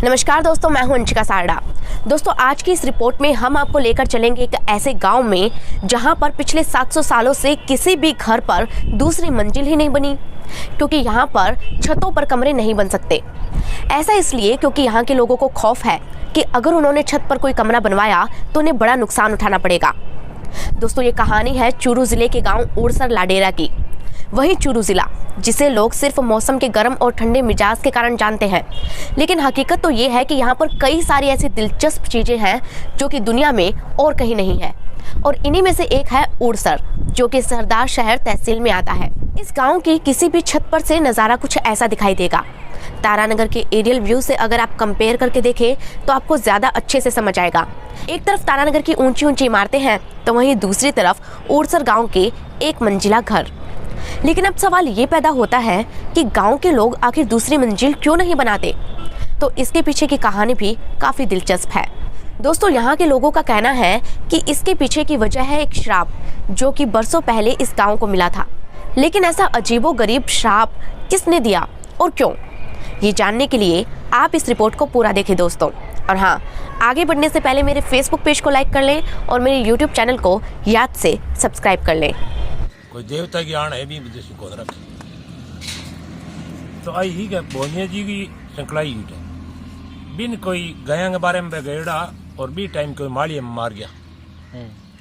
नमस्कार दोस्तों, मैं हूं अंशिका सारडा। दोस्तों, आज की इस रिपोर्ट में हम आपको लेकर चलेंगे एक ऐसे गांव में जहां पर पिछले 700 सालों से किसी भी घर पर दूसरी मंजिल ही नहीं बनी, क्योंकि यहां पर छतों पर कमरे नहीं बन सकते। ऐसा इसलिए क्योंकि यहां के लोगों को खौफ है कि अगर उन्होंने छत पर कोई कमरा बनवाया तो उन्हें बड़ा नुकसान उठाना पड़ेगा। दोस्तों, ये कहानी है चूरू जिले के गाँव उड़सर लाडेरा की। वही चूरू जिला जिसे लोग सिर्फ मौसम के गर्म और ठंडे मिजाज के कारण जानते हैं, लेकिन हकीकत तो ये है कि यहाँ पर कई सारी ऐसी दिलचस्प चीज़ें हैं जो कि दुनिया में और कहीं नहीं है। और इन्हीं में से एक है उड़सर, जो कि सरदार शहर तहसील में आता है। इस गांव की किसी भी छत पर से नज़ारा कुछ ऐसा दिखाई देगा। तारानगर के एरियल व्यू से अगर आप कंपेयर करके देखें तो आपको ज़्यादा अच्छे से समझ आएगा। एक तरफ तारानगर की ऊंची ऊंची इमारतें हैं तो वहीं दूसरी तरफ उड़सर गाँव के एक मंजिला घर। लेकिन अब सवाल ये पैदा होता है कि गांव के लोग आखिर दूसरी मंजिल क्यों नहीं बनाते। तो इसके पीछे की कहानी भी काफ़ी दिलचस्प है। दोस्तों, यहाँ के लोगों का कहना है कि इसके पीछे की वजह है एक श्राप जो कि बरसों पहले इस गांव को मिला था। लेकिन ऐसा अजीबोगरीब श्राप किसने दिया और क्यों, ये जानने के लिए आप इस रिपोर्ट को पूरा देखें दोस्तों। और हाँ, आगे बढ़ने से पहले मेरे फेसबुक पेज को लाइक कर लें और मेरे यूट्यूब चैनल को याद से सब्सक्राइब कर लें। कोई देवता की आण है भी विदेशी को रख तो आई ही भोनिया जी की श्रृंखला यूट है। बिन कोई गया के बारे में गएड़ा और बी टाइम कोई मालिया में मार गया,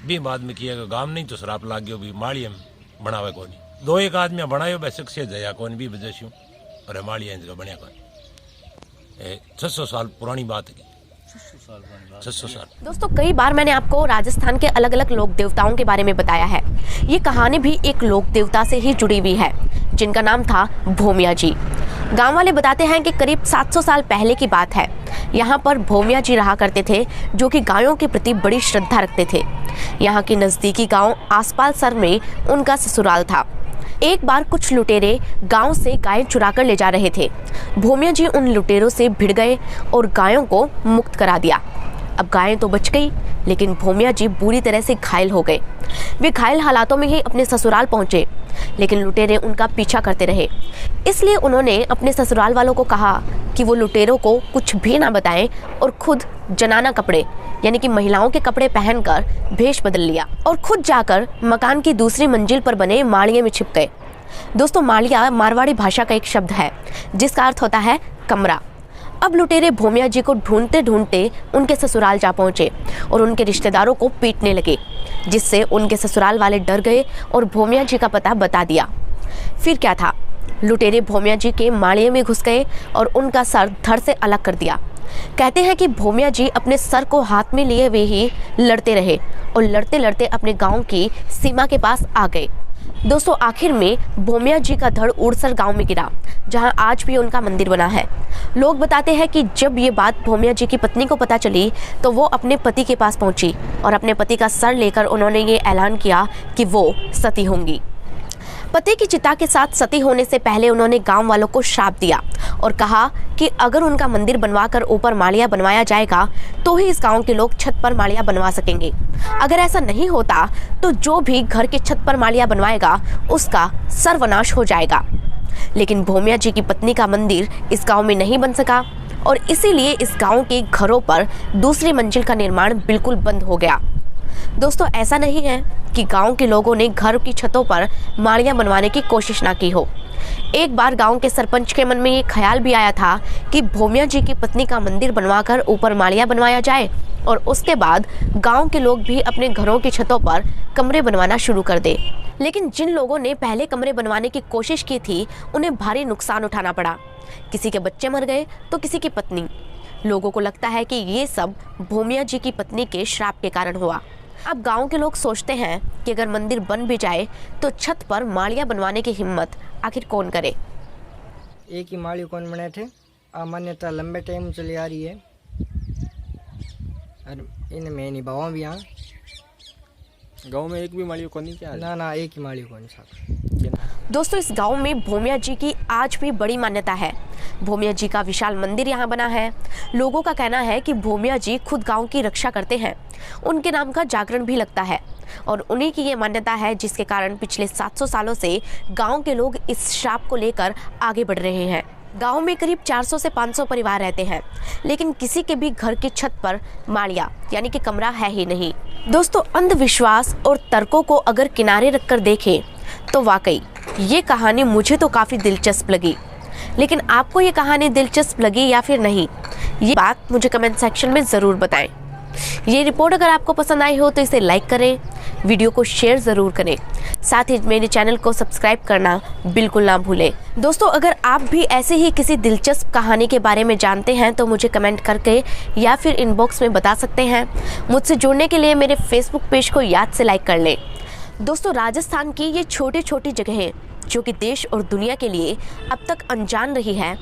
बी बाद में किया गांव नहीं तो शराप लाग गया भी मालिया में बनावे कोनी। दो एक आदमी बनायो बे शख्सियत जया कौन भी विदेशी और मालिया इनका बनया कौन। 600 साल पुरानी बात है। 600 साल। दोस्तों, कई बार मैंने आपको राजस्थान के अलग अलग लोक देवताओं के बारे में बताया है। ये कहानी भी एक लोक देवता से ही जुड़ी हुई है जिनका नाम था भोमिया जी। गांव वाले बताते हैं कि करीब 700 साल पहले की बात है। यहाँ पर भोमिया जी रहा करते थे जो कि गायों के प्रति बड़ी श्रद्धा रखते थे। यहाँ के नज़दीकी गाँव आसपाल सर में उनका ससुराल था। एक बार कुछ लुटेरे गांव से गायें चुरा कर ले जा रहे थे। भोमिया जी उन लुटेरों से भिड़ गए और गायों को मुक्त करा दिया। अब गायें तो बच गई, लेकिन भोमिया जी बुरी तरह से घायल हो गए। वे घायल हालातों में ही अपने ससुराल पहुंचे, लेकिन लुटेरे उनका पीछा करते रहे। इसलिए उन्होंने अपने ससुराल वालों को कहा कि वो लुटेरों को कुछ भी ना बताएं और खुद जनाना कपड़े यानी कि महिलाओं के कपड़े पहनकर भेष बदल लिया और खुद जाकर मकान की दूसरी मंजिल पर बने माड़िये में छिप गए। दोस्तों, माड़िया मारवाड़ी भाषा का एक शब्द है जिसका अर्थ होता है कमरा। अब लुटेरे भोमिया जी को ढूंढते ढूंढते उनके ससुराल जा पहुंचे और उनके रिश्तेदारों को पीटने लगे, जिससे उनके ससुराल वाले डर गए और भोमिया जी का पता बता दिया। फिर क्या था, लुटेरे भोमिया जी के माड़िये में घुस गए और उनका सर धड़ से अलग कर दिया। कहते हैं कि भोमिया जी अपने सर को हाथ में लिए हुए ही लड़ते रहे और लड़ते लड़ते अपने गांव की सीमा के पास आ गए। दोस्तों, आखिर में भोमिया जी का धड़ उड़सर गांव में गिरा, जहां आज भी उनका मंदिर बना है। लोग बताते हैं कि जब ये बात भोमिया जी की पत्नी को पता चली तो वो अपने पति के पास पहुंची और अपने पति का सर लेकर उन्होंने ये ऐलान किया कि वो सती होंगी। पति की चिता के साथ सती होने से पहले उन्होंने गांव वालों को श्राप दिया और कहा कि अगर उनका मंदिर बनवाकर ऊपर माड़िया बनवाया जाएगा तो ही इस गांव के लोग छत पर माड़िया बनवा सकेंगे। अगर ऐसा नहीं होता तो जो भी घर के छत पर माड़िया बनवाएगा उसका सर्वनाश हो जाएगा। लेकिन भोमिया जी की पत्नी का मंदिर इस गाँव में नहीं बन सका और इसीलिए इस गाँव के घरों पर दूसरी मंजिल का निर्माण बिल्कुल बंद हो गया। दोस्तों, ऐसा नहीं है कि गांव के लोगों ने घर की छतों पर माड़ियाँ बनवाने की कोशिश ना की हो। एक बार गांव के सरपंच के मन में ये ख्याल भी आया था कि भोमिया जी की पत्नी का मंदिर बनवाकर ऊपर माड़ियाँ बनवाया जाए और उसके बाद गांव के लोग भी अपने घरों की छतों पर कमरे बनवाना शुरू कर दे। लेकिन जिन लोगों ने पहले कमरे बनवाने की कोशिश की थी उन्हें भारी नुकसान उठाना पड़ा। किसी के बच्चे मर गए तो किसी की पत्नी। लोगों को लगता है कि ये सब भोमिया जी की पत्नी के श्राप के कारण हुआ। अब गांव के लोग सोचते हैं कि अगर मंदिर बन भी जाए तो छत पर माड़ियाँ बनवाने की हिम्मत आखिर कौन करे। एक ही माड़ी कौन बनाए थे, मान्यता लंबे टाइम चली आ रही है और इनमें निभावा भी। यहाँ गांव में एक भी माड़ी कौन नहीं क्या? ना एक ही माड़ी कौन साहब। दोस्तों, इस गांव में भोमिया जी की आज भी बड़ी मान्यता है। भोमिया जी का विशाल मंदिर यहाँ बना है। लोगों का कहना है कि भोमिया जी खुद गांव की रक्षा करते हैं। उनके नाम का जागरण भी लगता है और उन्हीं की ये मान्यता है जिसके कारण पिछले 700 सालों से गांव के लोग इस श्राप को लेकर आगे बढ़ रहे हैं। गांव में करीब 400 से 500 परिवार रहते हैं, लेकिन किसी के भी घर की छत पर माड़िया यानी कि कमरा है ही नहीं। दोस्तों, अंधविश्वास और तर्कों को अगर किनारे रखकर देखें तो वाकई ये कहानी मुझे तो काफ़ी दिलचस्प लगी। लेकिन आपको ये कहानी दिलचस्प लगी या फिर नहीं, ये बात मुझे कमेंट सेक्शन में ज़रूर बताएं। ये रिपोर्ट अगर आपको पसंद आई हो तो इसे लाइक करें, वीडियो को शेयर ज़रूर करें, साथ ही मेरे चैनल को सब्सक्राइब करना बिल्कुल ना भूलें। दोस्तों, अगर आप भी ऐसे ही किसी दिलचस्प कहानी के बारे में जानते हैं तो मुझे कमेंट करके या फिर इनबॉक्स में बता सकते हैं। मुझसे जुड़ने के लिए मेरे फेसबुक पेज को याद से लाइक कर लें। दोस्तों, राजस्थान की ये छोटी छोटी जगहें जो कि देश और दुनिया के लिए अब तक अनजान रही है,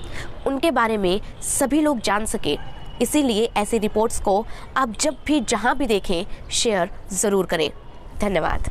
उनके बारे में सभी लोग जान सके, इसीलिए ऐसी रिपोर्ट्स को आप जब भी जहां भी देखें शेयर ज़रूर करें। धन्यवाद।